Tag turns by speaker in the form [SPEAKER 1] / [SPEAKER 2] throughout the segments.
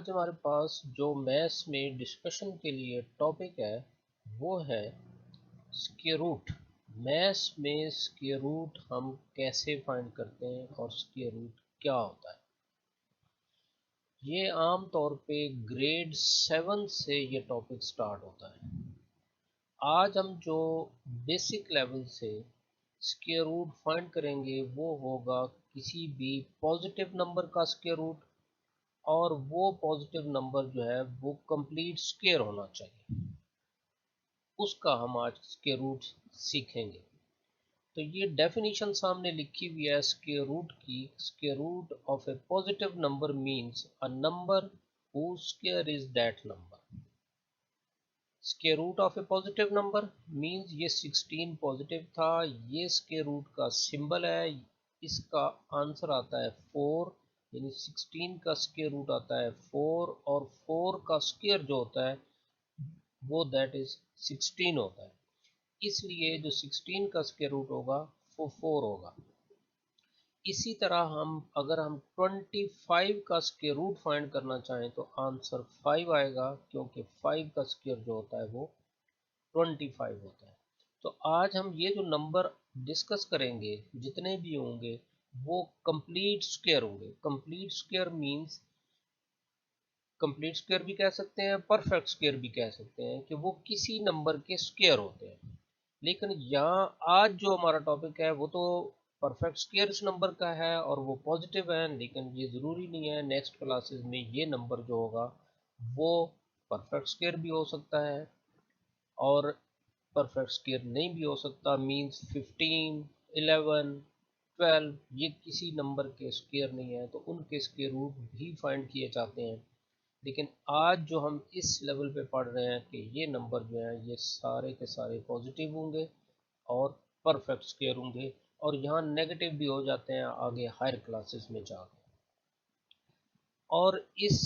[SPEAKER 1] आज हमारे पास जो मैथ्स में डिस्कशन के लिए टॉपिक है वो है स्क्वायर रूट। मैथ्स में स्क्वायर रूट हम कैसे फाइंड करते हैं और स्क्वायर रूट क्या होता है। ये आम तौर पे ग्रेड 7 से ये टॉपिक स्टार्ट होता है। आज हम जो बेसिक लेवल से स्क्वायर रूट फाइंड करेंगे वो होगा किसी भी पॉजिटिव नंबर का स्क्वायर रूट, और वो पॉजिटिव नंबर जो है वो कंप्लीट स्क्वायर होना चाहिए, उसका हम आज स्क्वायर रूट सीखेंगे। तो ये डेफिनेशन सामने लिखी हुई है स्क्वायर रूट की। Square root of a positive number means a number whose square is that number। Square root of a positive number means ये 16 पॉजिटिव था, ये स्क्वायर रूट का सिंबल है, इसका आंसर आता है 4, यानी 16 का स्क्वायर रूट आता है 4, और 4 का स्क्वायर जो होता है वो दैट इज 16 होता है। इसलिए जो 16 का स्क्वायर रूट होगा वो 4 होगा। इसी तरह अगर हम 25 का स्क्वायर रूट फाइंड करना चाहें तो आंसर 5 आएगा, क्योंकि 5 का स्क्वायर जो होता है वो 25 होता है। तो आज हम ये जो नंबर डिस्कस करेंगे जितने भी होंगे वो कंप्लीट स्क्वायर होंगे। Complete square means complete square भी कह सकते हैं, परफेक्ट स्क्वायर भी कह सकते हैं, कि वो किसी नंबर के स्क्वायर होते हैं। लेकिन यहाँ आज जो हमारा टॉपिक है वो तो परफेक्ट स्क्वायर इस नंबर का है और वो पॉजिटिव है, लेकिन ये ज़रूरी नहीं है। नेक्स्ट क्लासेस में ये नंबर जो होगा वो परफेक्ट स्क्वायर भी हो सकता है और परफेक्ट स्क्वायर नहीं भी हो सकता। मींस 15, 11, 12 ये किसी नंबर के स्क्वायर नहीं है, तो उनके स्क्वायर रूट भी फाइंड किए जाते हैं। लेकिन आज जो हम इस लेवल पे पढ़ रहे हैं कि ये नंबर जो है ये सारे के सारे पॉजिटिव होंगे और परफेक्ट स्क्वायर होंगे, और यहाँ नेगेटिव भी हो जाते हैं आगे हायर क्लासेस में जाकर। और इस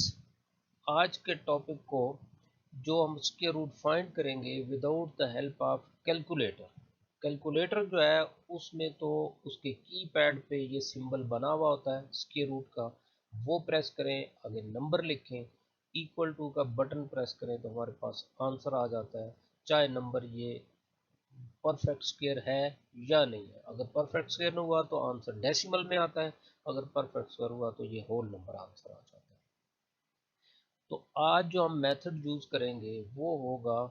[SPEAKER 1] आज के टॉपिक को जो हम स्क्वायर रूट फाइंड करेंगे without the help of calculator. Calculator जो है उसमें तो उसके कीपैड पे ये सिंबल बना हुआ होता है स्क्वायर रूट का, वो प्रेस करें, आगे नंबर लिखें, इक्वल टू का बटन प्रेस करें तो हमारे पास आंसर आ जाता है, चाहे नंबर ये परफेक्ट स्क्वायर है या नहीं है। अगर परफेक्ट स्क्वायर हुआ तो आंसर डेसिमल में आता है, अगर परफेक्ट स्क्वायर हुआ तो ये होल नंबर आंसर आ जाता है। तो आज जो हम मेथड यूज करेंगे वो होगा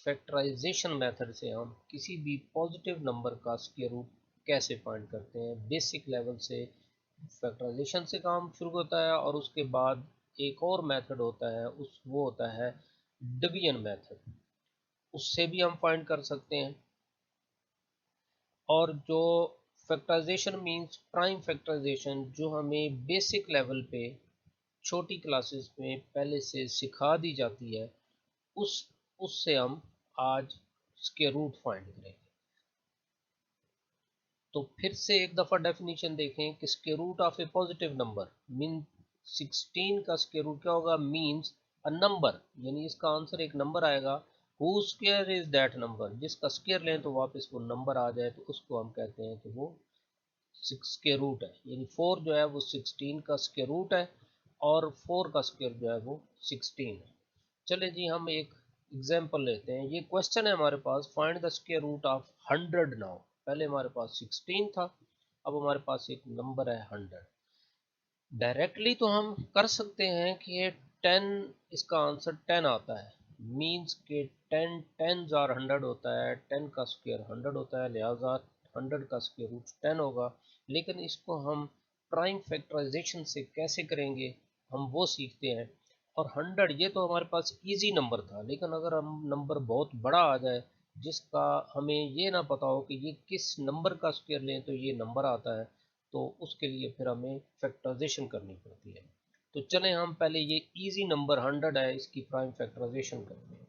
[SPEAKER 1] फैक्टराइजेशन मेथड से हम किसी भी पॉजिटिव नंबर का स्क्वायर रूट कैसे फाइंड करते हैं। बेसिक लेवल से फैक्टराइजेशन से काम शुरू होता है और उसके बाद एक और मेथड होता है वो होता है डिवीजन मेथड, उससे भी हम फाइंड कर सकते हैं। और जो फैक्टराइजेशन मींस प्राइम फैक्टराइजेशन जो हमें बेसिक लेवल पे छोटी क्लासेस में पहले से सिखा दी जाती है, उस उससे हम आज स्क्वायर रूट फाइंड करेंगे। तो फिर से एक दफ़ा डेफिनेशन देखें कि square root of a positive number mean 16 का स्क्वायर रूट क्या होगा, मींस अ नंबर, यानी इसका आंसर एक नंबर आएगा। Who square is that number, जिसका स्क्वायर लें तो वापस वो नंबर आ जाए तो उसको हम कहते हैं कि वो स्क्वायर रूट है। यानी 4 जो है वो 16 का स्क्वायर रूट है और 4 का स्क्वायर जो है वो 16 है। चले जी हम एक एग्जांपल लेते हैं। ये क्वेश्चन है हमारे पास, find the square root of 100 now. पहले हमारे पास 16 था, अब हमारे पास एक नंबर है 100। डायरेक्टली तो हम कर सकते हैं कि ये 10, इसका आंसर 10 आता है, मींस के 10 टेन्स आर 100 होता है, 10 का स्क्वायर 100 होता है, लिहाजा 100 का स्क्वायर रूट 10 होगा। लेकिन इसको हम प्राइम फैक्टराइजेशन से कैसे करेंगे हम वो सीखते हैं। और 100 ये तो हमारे पास इजी नंबर था, लेकिन अगर हम नंबर बहुत बड़ा आ जाए जिसका हमें ये ना पता हो कि ये किस नंबर का स्क्वायर लें तो ये नंबर आता है, तो उसके लिए फिर हमें फैक्टराइजेशन करनी पड़ती है। तो चलें हम पहले ये इजी नंबर 100 है इसकी प्राइम फैक्टराइजेशन करते हैं।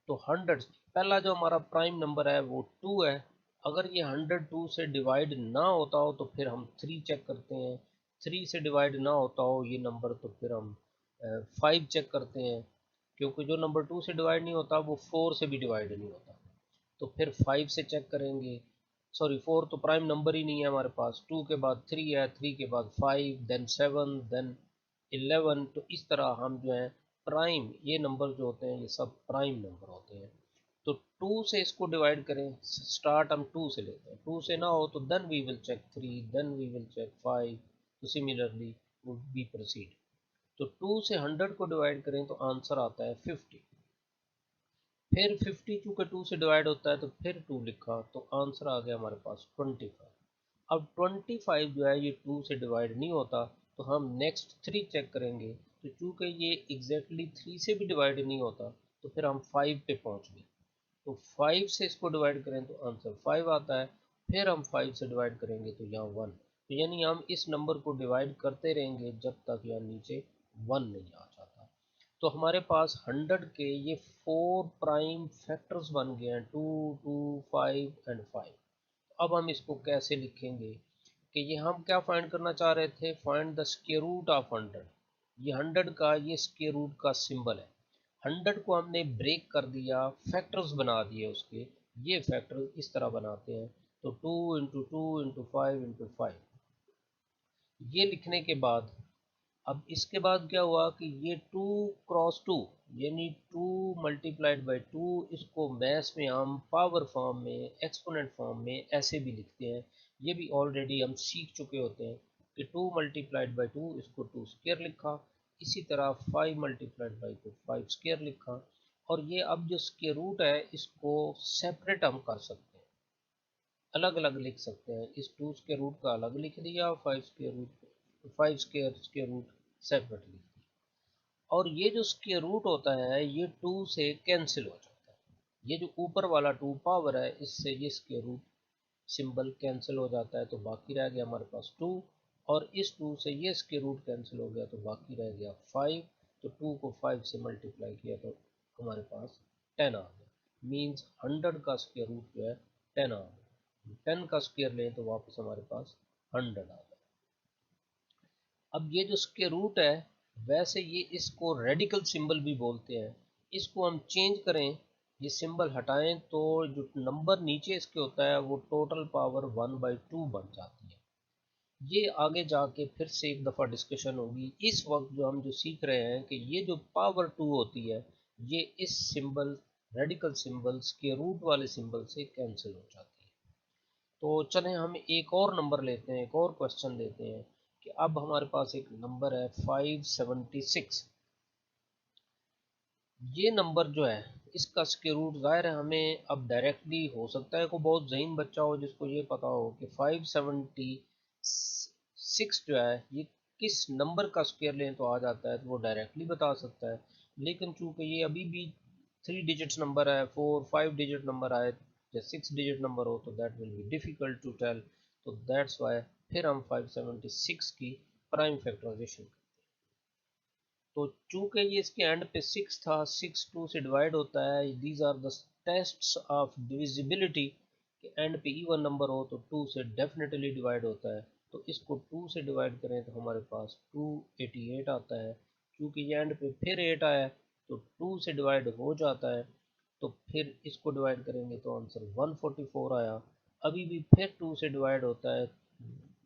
[SPEAKER 1] तो 100 पहला जो हमारा प्राइम नंबर है वो 2 है। अगर ये 100 2 से डिवाइड ना होता हो तो फिर हम 3 चेक करते हैं, 3 से डिवाइड ना होता हो ये नंबर तो फिर हम 5 चेक करते हैं, क्योंकि जो नंबर 2 से डिवाइड नहीं होता वो 4 से भी डिवाइड नहीं होता। तो फिर 5 से चेक करेंगे, सॉरी 4 तो प्राइम नंबर ही नहीं है हमारे पास। 2 के बाद 3 है, 3 के बाद 5, देन 7, देन 11। तो इस तरह हम जो है प्राइम, ये नंबर जो होते हैं ये सब प्राइम नंबर होते हैं। तो 2 से इसको डिवाइड करें, स्टार्ट हम 2 से लेते हैं, 2 से ना हो तो then we will check 3, then we will check 5, तो सिमिलरली वी प्रोसीड। तो 2 से 100 को डिवाइड करें तो आंसर आता है 50। फिर 50 चूंकि 2 से डिवाइड होता है तो फिर 2 लिखा तो आंसर आ गया हमारे पास 25। अब 25 जो है ये 2 से डिवाइड नहीं होता, तो हम नेक्स्ट 3 चेक करेंगे। तो चूंकि ये एग्जैक्टली 3 से भी डिवाइड नहीं होता, तो फिर हम 5 पे पहुंच गए। तो 5 से इसको डिवाइड करें तो आंसर 5 आता है। फिर हम 5 से डिवाइड करेंगे तो यहाँ 1। तो यानी हम इस नंबर को डिवाइड करते रहेंगे जब तक यहाँ नीचे 1 नहीं आ जाता। तो हमारे पास 100 के ये 4 प्राइम फैक्टर्स बन गए हैं, 2, 2, 5 एंड 5। अब हम इसको कैसे लिखेंगे कि ये हम क्या फाइंड करना चाह रहे थे, find the square root of 100। ये 100 का ये स्क्वायर रूट का सिंबल है। 100 को हमने ब्रेक कर दिया, फैक्टर्स बना दिए उसके। ये फैक्टर इस तरह बनाते हैं, तो 2 इंटू 2 इंटू 5 इंटू 5। ये लिखने के बाद अब इसके बाद क्या हुआ कि ये 2 क्रॉस 2 यानी 2 मल्टीप्लाइड बाई 2, इसको मैथ्स में हम पावर फॉर्म में, एक्सपोनेंट फॉर्म में ऐसे भी लिखते हैं। ये भी ऑलरेडी हम सीख चुके होते हैं कि 2 मल्टीप्लाइड बाई 2 इसको 2 स्क्वायर लिखा। इसी तरह 5 मल्टीप्लाइड बाई 2 5 स्क्वायर लिखा। और ये अब जो स्क्वायर रूट है इसको सेपरेट हम कर सकते हैं, अलग अलग लिख सकते हैं। इस 2 स्क्वायर रूट का अलग लिख दिया, 5 square root, 5 square root separate लिख दिया। और ये जो स्क्वायर रूट होता है ये 2 से कैंसिल हो जाता है। ये जो ऊपर वाला 2 पावर है इससे ये स्क्वायर रूट सिंबल कैंसिल हो जाता है, तो बाकी रह गया हमारे पास 2। और इस 2 से ये स्क्वायर रूट कैंसिल हो गया तो बाकी रह गया 5। तो 2 को 5 से मल्टीप्लाई किया तो हमारे पास 10 आ गया। मीन्स 100 का स्क्वायर रूट जो है 10 आ गया। 10 का स्क्वायर लें तो वापस हमारे पास 100 आ गया। अब ये जो स्क्वायर रूट है, वैसे ये इसको रेडिकल सिंबल भी बोलते हैं। इसको हम चेंज करें, ये सिंबल हटाएं तो जो नंबर नीचे इसके होता है वो टोटल पावर 1/2 बन जाती है। ये आगे जाके फिर से एक दफ़ा डिस्कशन होगी। इस वक्त जो हम जो सीख रहे हैं कि ये जो पावर 2 होती है ये इस symbol, radical symbol, square root वाले सिंबल से कैंसिल हो जाती है। तो चलें हम एक और नंबर लेते हैं, एक और क्वेश्चन लेते हैं कि अब हमारे पास एक नंबर है 576। ये नंबर जो है इसका स्क्वायर रूट ज़ाहिर है हमें अब डायरेक्टली हो सकता है कोई बहुत ज़हीन बच्चा हो जिसको ये पता हो कि 576 जो है ये किस नंबर का स्क्वायर लें तो आ जाता है, तो वो डायरेक्टली बता सकता है। लेकिन चूंकि ये अभी भी 3 डिजिट्स नंबर है, 4 5 डिजिट नंबर आए या 6 डिजिट नंबर हो तो that will be difficult to tell. तो दैट्स वाई फिर हम 576 की प्राइम फैक्टराइजेशन। तो चूंकि ये इसके एंड पे 6 था, 6 2 से डिवाइड होता है। These are the tests of divisibility कि एंड पे इवन नंबर हो तो 2 से डेफिनेटली डिवाइड होता है। तो इसको 2 से डिवाइड करें तो हमारे पास 288 आता है। क्योंकि ये एंड पे फिर 8 आया तो 2 से डिवाइड हो जाता है। तो फिर इसको डिवाइड करेंगे तो आंसर 144 आया। अभी भी फिर 2 से डिवाइड होता है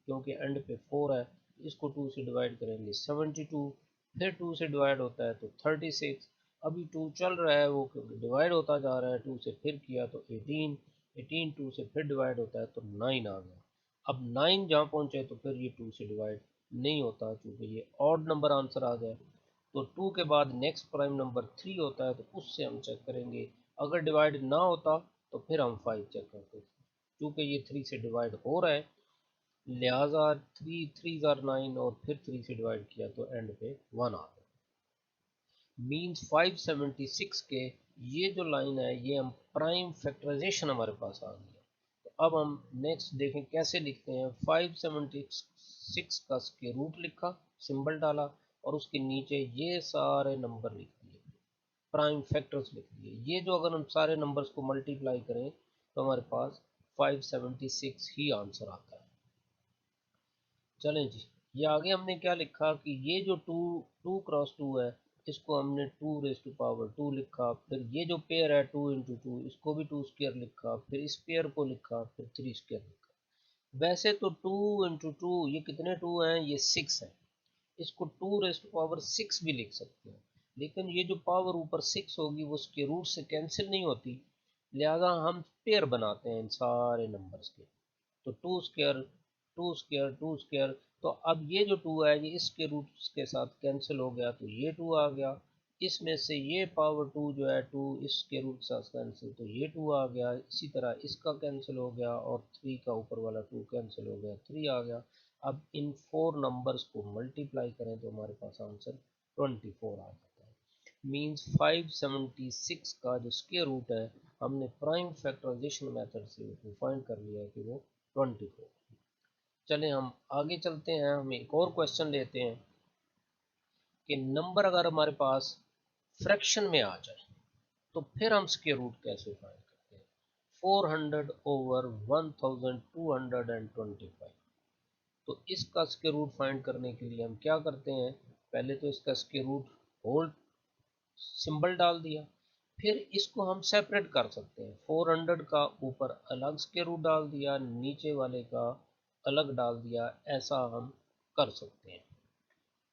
[SPEAKER 1] क्योंकि एंड पे 4 है। इसको 2 से डिवाइड करेंगे 72। फिर 2 से डिवाइड होता है तो 36। अभी 2 चल रहा है, वो डिवाइड होता जा रहा है, 2 से फिर किया तो 18। 18 2 से फिर डिवाइड होता है तो 9 आ गया। अब 9 जहाँ पहुँचे तो फिर ये 2 से डिवाइड नहीं होता क्योंकि ये ऑड नंबर आंसर आ गया। तो 2 के बाद नेक्स्ट प्राइम नंबर 3 होता है, तो उससे हम चेक करेंगे। अगर डिवाइड ना होता तो फिर हम 5 चेक करते थे। क्योंकि ये 3 से डिवाइड हो रहा है लिहाजा 3 3 ज़ार 9 और फिर 3 से डिवाइड किया तो एंड पे 1 आ गया। मीन्स 576 के ये जो लाइन है ये हम प्राइम फैक्टराइजेशन हमारे पास आ गया। तो अब हम नेक्स्ट देखें कैसे लिखते हैं। 576 का स्क्वायर रूट लिखा, सिंबल डाला और उसके नीचे ये सारे नंबर लिख दिए, प्राइम फैक्टर्स लिख दिए। ये जो अगर हम सारे नंबर्स को मल्टीप्लाई करें तो हमारे पास 576 ही आंसर आता है। चलें जी, ये आगे हमने क्या लिखा कि ये जो 2 क्रॉस 2 है इसको हमने 2 लिखा। फिर ये जो पेयर है 2 × 2 इसको भी 2 स्क्वायर लिखा। फिर इस पेयर को लिखा, फिर 3 स्क्वायर लिखा। वैसे तो 2 × 2 ये कितने 2 हैं, ये 6 है। इसको 2⁻6 भी लिख सकते हैं, लेकिन ये जो पावर ऊपर 6 होगी वो उसके रूट से कैंसिल नहीं होती, लिहाजा हम पेयर बनाते हैं इन सारे नंबर्स के। तो two square two square two square, तो अब ये जो टू है ये इसके रूट्स के साथ कैंसिल हो गया, तो ये टू आ गया। इसमें से ये पावर टू जो है टू इसके रूट के साथ कैंसिल, तो ये टू आ गया। इसी तरह इसका कैंसिल हो गया और थ्री का ऊपर वाला टू कैंसिल हो गया, थ्री आ गया। अब इन फोर नंबर्स को मल्टीप्लाई करें तो हमारे पास आंसर 24 आ जाता है। मीन्स 576 का जो स्क्वायर रूट है हमने प्राइम फैक्टराइजेशन मेथड से फाइंड कर लिया है कि वो 24। चलें हम आगे चलते हैं, हम एक और क्वेश्चन लेते हैं कि नंबर अगर हमारे पास फ्रैक्शन में आ जाए तो फिर हम स्क्वायर रूट कैसे फाइंड करते हैं। 400 ओवर 1225, तो इसका स्क्वायर रूट फाइंड करने के लिए हम क्या करते हैं, पहले तो इसका स्क्वायर रूट होल सिंबल डाल दिया, फिर इसको हम सेपरेट कर सकते हैं। 400 का ऊपर अलग स्क्वायर रूट डाल दिया, नीचे वाले का अलग डाल दिया, ऐसा हम कर सकते हैं।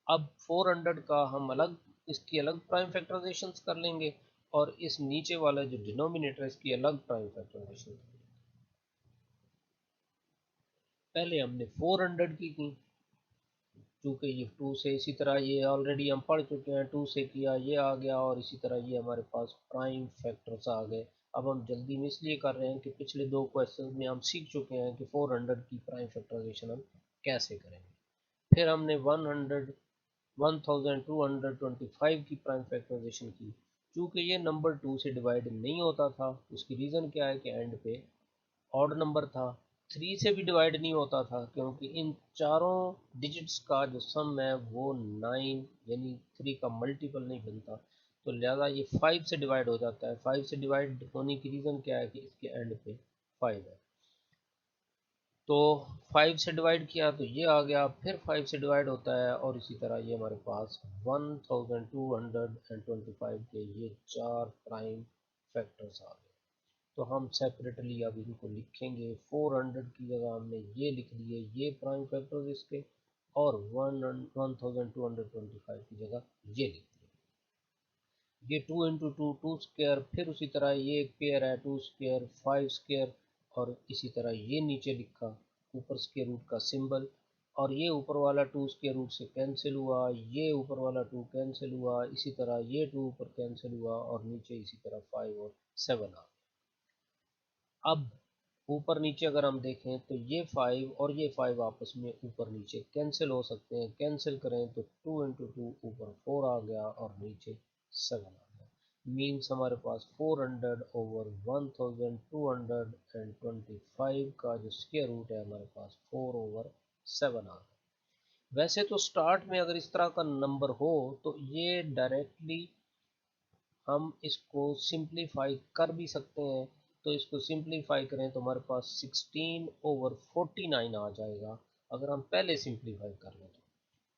[SPEAKER 1] अब 400 का हम अलग, इसकी अलग प्राइम फैक्टराइजेशन कर लेंगे और इस नीचे वाला जो डिनोमिनेटर है इसकी अलग प्राइम फैक्टराइजेशन। पहले हमने 400 की क्योंकि ये टू से, इसी तरह ये ऑलरेडी हम पढ़ चुके हैं, टू से किया ये आ गया, और इसी तरह ये हमारे पास प्राइम फैक्टर्स आ गए। अब हम जल्दी में इसलिए कर रहे हैं कि पिछले दो क्वेश्चन में हम सीख चुके हैं कि 400 की प्राइम फैक्टराइजेशन हम कैसे करेंगे। फिर हमने 1225 की प्राइम फैक्टराइजेशन की। चूँकि ये नंबर टू से डिवाइड नहीं होता था, उसकी रीज़न क्या है कि एंड पे ऑड नंबर था। थ्री से भी डिवाइड नहीं होता था क्योंकि इन चारों डिजिट्स का जो सम है वो 9 यानी थ्री का मल्टीपल नहीं बनता, तो लिहाजा ये 5 से डिवाइड हो जाता है। 5 से डिवाइड होने की रीज़न क्या है कि इसके एंड पे 5 है, तो 5 से डिवाइड किया तो ये आ गया, फिर 5 से डिवाइड होता है, और इसी तरह ये हमारे पास 1225 के ये चार प्राइम फैक्टर्स आ गए। तो हम सेपरेटली अब इनको लिखेंगे। 400 की जगह हमने ये लिख दिए ये प्राइम फैक्टर्स इसके, और 1225 की जगह ये लिख दिए। ये 2 इंटू टू टू स्क्वायर, फिर उसी तरह ये एक पेयर है टू स्क्वायर 5 स्क्वायर, और इसी तरह ये नीचे लिखा ऊपर स्क्वायर रूट का सिंबल, और ये ऊपर वाला टू स्क्वायर रूट से कैंसिल हुआ, ये ऊपर वाला टू कैंसिल हुआ, इसी तरह ये टू ऊपर कैंसिल हुआ, और नीचे इसी तरह 5 और 7 आ। अब ऊपर नीचे अगर हम देखें तो ये 5 और ये 5 आपस में ऊपर नीचे कैंसिल हो सकते हैं, कैंसिल करें तो 2 इंटू टू ऊपर 4 आ गया और नीचे 7 आ गया। मीन्स हमारे पास 400 ओवर 1225 का जो स्क्वायर रूट है हमारे पास 4 ओवर 7 आ गया। वैसे तो स्टार्ट में अगर इस तरह का नंबर हो तो ये डायरेक्टली हम इसको सिंप्लीफाई कर भी सकते हैं। तो इसको सिंप्लीफाई करें तो हमारे पास 16 ओवर 49 आ जाएगा, अगर हम पहले सिंप्लीफाई कर लें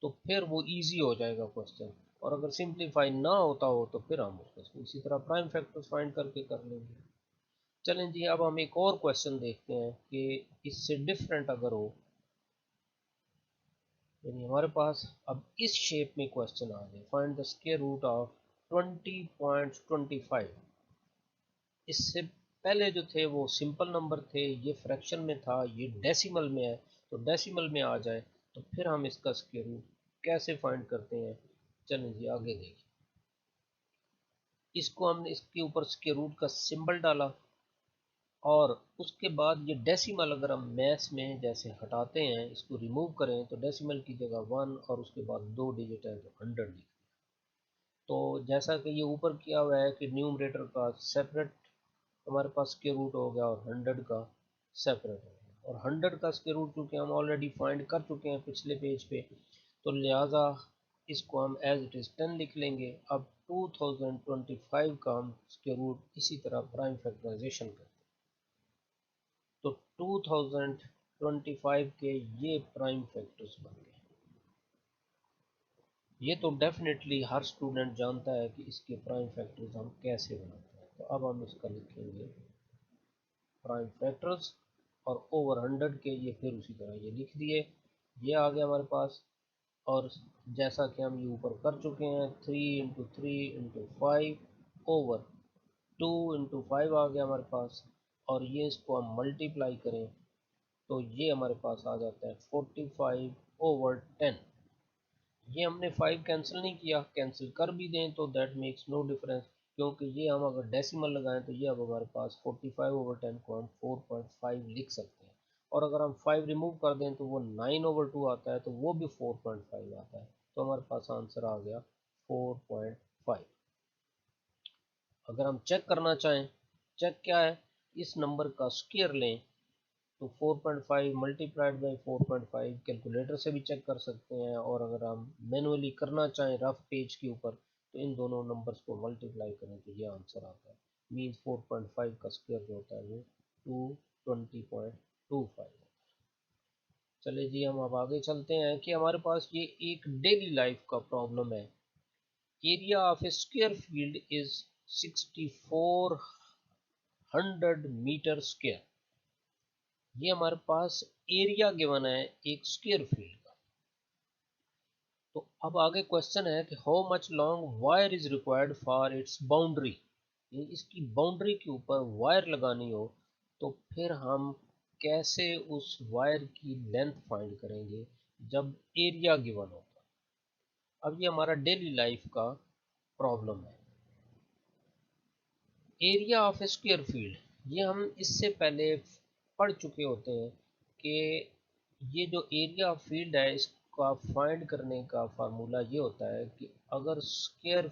[SPEAKER 1] तो फिर वो इजी हो जाएगा क्वेश्चन। और अगर सिंप्लीफाई ना होता हो तो फिर हम उसको इसी तरह प्राइम फैक्टर्स फाइंड करके कर लेंगे। चलें जी, अब हम एक और क्वेश्चन देखते हैं कि इससे डिफरेंट अगर हो, यानी हमारे पास अब इस शेप में क्वेश्चन आ जाए, find the square root of 20.25। इससे पहले जो थे वो सिंपल नंबर थे, ये फ्रैक्शन में था, ये डेसिमल में है, तो डेसिमल में आ जाए तो फिर हम इसका स्क्वायर रूट कैसे फाइंड करते हैं। चलें जी आगे देखिए, इसको हमने इसके ऊपर स्क्वायर रूट का सिंबल डाला, और उसके बाद ये डेसिमल अगर हम मैथ्स में जैसे हटाते हैं, इसको रिमूव करें तो डेसिमल की जगह 1 और उसके बाद दो डिजिट है तो 100 लिख। तो जैसा कि ये ऊपर किया हुआ है कि न्यूमरेटर का सेपरेट हमारे पास स्क्वायर रूट हो गया और 100 का सेपरेट हो गया, और 100 का स्क्वायर रूट क्योंकि हम ऑलरेडी फाइंड कर चुके हैं पिछले पेज पे, तो लिहाजा इसको हम एज इट इज़ 10 लिख लेंगे। अब 2025 का हम स्क्वायर रूट इसी तरह प्राइम फैक्टराइजेशन करते हैं, तो 2025 के ये प्राइम फैक्टर्स बन गए। ये तो डेफिनेटली हर स्टूडेंट जानता है कि इसके प्राइम फैक्टर्स हम कैसे बनाते हैं। तो अब हम इसका लिखेंगे प्राइम फैक्टर्स, और ओवर 100 के ये फिर उसी तरह ये लिख दिए, ये आ गया हमारे पास। और जैसा कि हम ये ऊपर कर चुके हैं, 3 × 3 × 5 ओवर 2 × 5 आ गया हमारे पास। और ये इसको हम मल्टीप्लाई करें तो ये हमारे पास आ जाता है 45/10। ये हमने 5 कैंसिल नहीं किया, कैंसिल कर भी दें तो दैट मेक्स नो डिफरेंस, क्योंकि ये हम अगर डेसिमल लगाएं तो ये अब हमारे पास 45/10 को हम 4.5 लिख सकते हैं। और अगर हम 5 रिमूव कर दें तो वो 9/2 आता है, तो वो भी 4.5 आता है। तो हमारे पास आंसर आ गया 4.5। अगर हम चेक करना चाहें, चेक क्या है, इस नंबर का स्क्वायर लें तो 4.5 मल्टीप्लाइड बाई 4.5 कैलकुलेटर से भी चेक कर सकते हैं। और अगर हम मैनुअली करना चाहें रफ पेज के ऊपर तो इन दोनों नंबर्स को मल्टीप्लाई करें तो ये आंसर आता है। मीन्स 4.5 का स्क्वायर जो होता है वो 220.25। चलिए जी, हम अब आगे चलते हैं कि हमारे पास ये एक डेली लाइफ का प्रॉब्लम है। Area of a square field is 6400 metre square. ये हमारे पास एरिया गिवन है एक स्क्वायर फील्ड का। तो अब आगे क्वेश्चन है कि how much long wire is required for its boundary. इसकी बाउंड्री के ऊपर वायर लगानी हो तो फिर हम कैसे उस वायर की लेंथ फाइंड करेंगे जब एरिया गिवन होगा। अब ये हमारा डेली लाइफ का प्रॉब्लम है। Area of a square field ये हम इससे पहले पढ़ चुके होते हैं कि ये जो एरिया ऑफ फील्ड है इसका फाइंड करने का फार्मूला ये होता है कि अगर स्क्वायर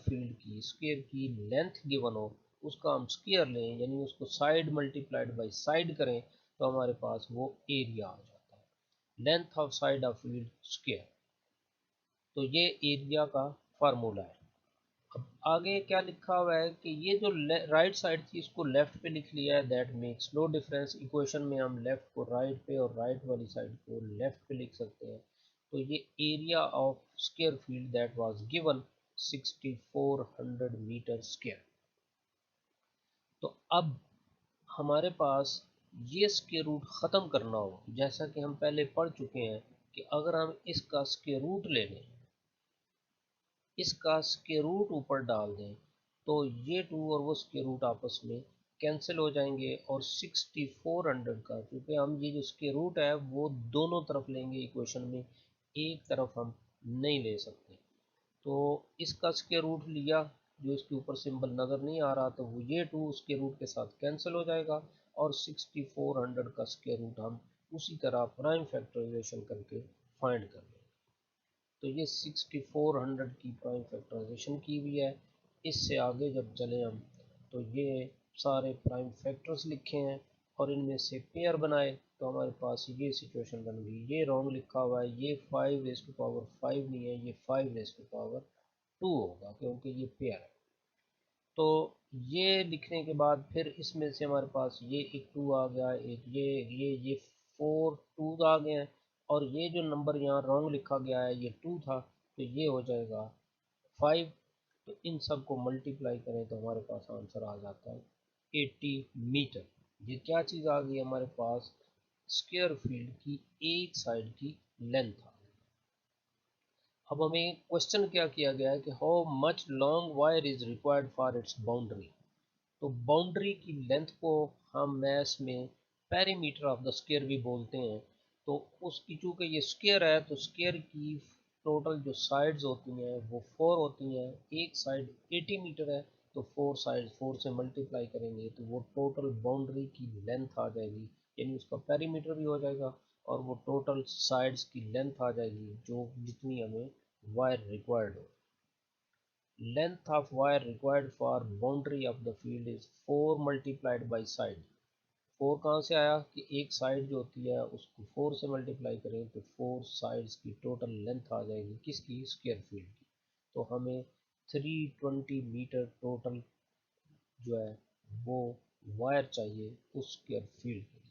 [SPEAKER 1] की लेंथ गिवन हो, उसका हम स्क्वायर लें यानी उसको साइड मल्टीप्लाइड बाई साइड करें तो हमारे पास वो एरिया आ जाता है। Length of side of field square, तो ये एरिया का फार्मूला है। अब आगे क्या लिखा हुआ है कि ये जो राइट साइड थी इसको लेफ्ट पे लिख लिया है, that makes no difference. Equation में हम लेफ्ट को राइट पे और राइट वाली साइड को लेफ्ट पे लिख सकते हैं। तो ये area of square field that was given 6400 metre square. तो अब हमारे पास ये स्क्वायर रूट ख़त्म करना हो, जैसा कि हम पहले पढ़ चुके हैं कि अगर हम इसका स्क्वायर रूट ले लें, इसका स्क्वायर रूट ऊपर डाल दें तो ये 2 और वो स्क्वायर रूट आपस में कैंसिल हो जाएंगे। और 6400 का, क्योंकि हम ये जो स्क्वायर रूट है वो दोनों तरफ लेंगे इक्वेशन में, एक तरफ हम नहीं ले सकते। तो इसका स्क्वायर रूट लिया, जो इसके ऊपर सिंबल नज़र नहीं आ रहा, तो वो ये 2 स्क्वायर रूट के साथ कैंसिल हो जाएगा। और 6400 का स्क्वायर रूट हम उसी तरह प्राइम फैक्टराइजेशन करके फाइंड कर लेंगे। तो ये 6400 की प्राइम फैक्टराइजेशन की हुई है। इससे आगे जब चले हम तो ये सारे प्राइम फैक्टर्स लिखे हैं और इनमें से पेयर बनाए तो हमारे पास ये सिचुएशन बन गई। ये रॉन्ग लिखा हुआ है, ये 5^5 नहीं है, ये 5^2 होगा क्योंकि ये पेयर है। तो ये लिखने के बाद फिर इसमें से हमारे पास ये एक 2 आ गया, एक ये 4 2 आ गए हैं। और ये जो नंबर यहाँ रॉन्ग लिखा गया है ये 2 था, तो ये हो जाएगा 5। तो इन सब को मल्टीप्लाई करें तो हमारे पास आंसर आ जाता है 80 मीटर। ये क्या चीज़ आ गई हमारे पास, स्क्वायर फील्ड की एक साइड की लेंथ। अब हमें क्वेश्चन क्या किया गया है कि how much long wire is required for its boundary. तो बाउंड्री की लेंथ को हम मैथ्स में पेरीमीटर ऑफ द स्क्वायर भी बोलते हैं। तो उसकी चूँकि ये स्क्वायर है तो स्क्वायर की टोटल जो साइड्स होती हैं वो 4 होती हैं। एक साइड 80 मीटर है तो 4 साइड 4 से मल्टीप्लाई करेंगे तो वो टोटल बाउंड्री की लेंथ आ जाएगी, यानी उसका पेरीमीटर भी हो जाएगा और वो टोटल साइड्स की लेंथ आ जाएगी जो जितनी हमें वायर रिक्वायर्ड हो। Length of wire required for boundary of the field is 4 multiplied by side। 4 कहाँ से आया कि एक साइड जो होती है उसको 4 से मल्टीप्लाई करें तो 4 साइड्स की टोटल लेंथ आ जाएगी किसकी, स्क्वायर फील्ड की। तो हमें 320 मीटर टोटल जो है वो वायर चाहिए उस स्क्वायर फील्ड के।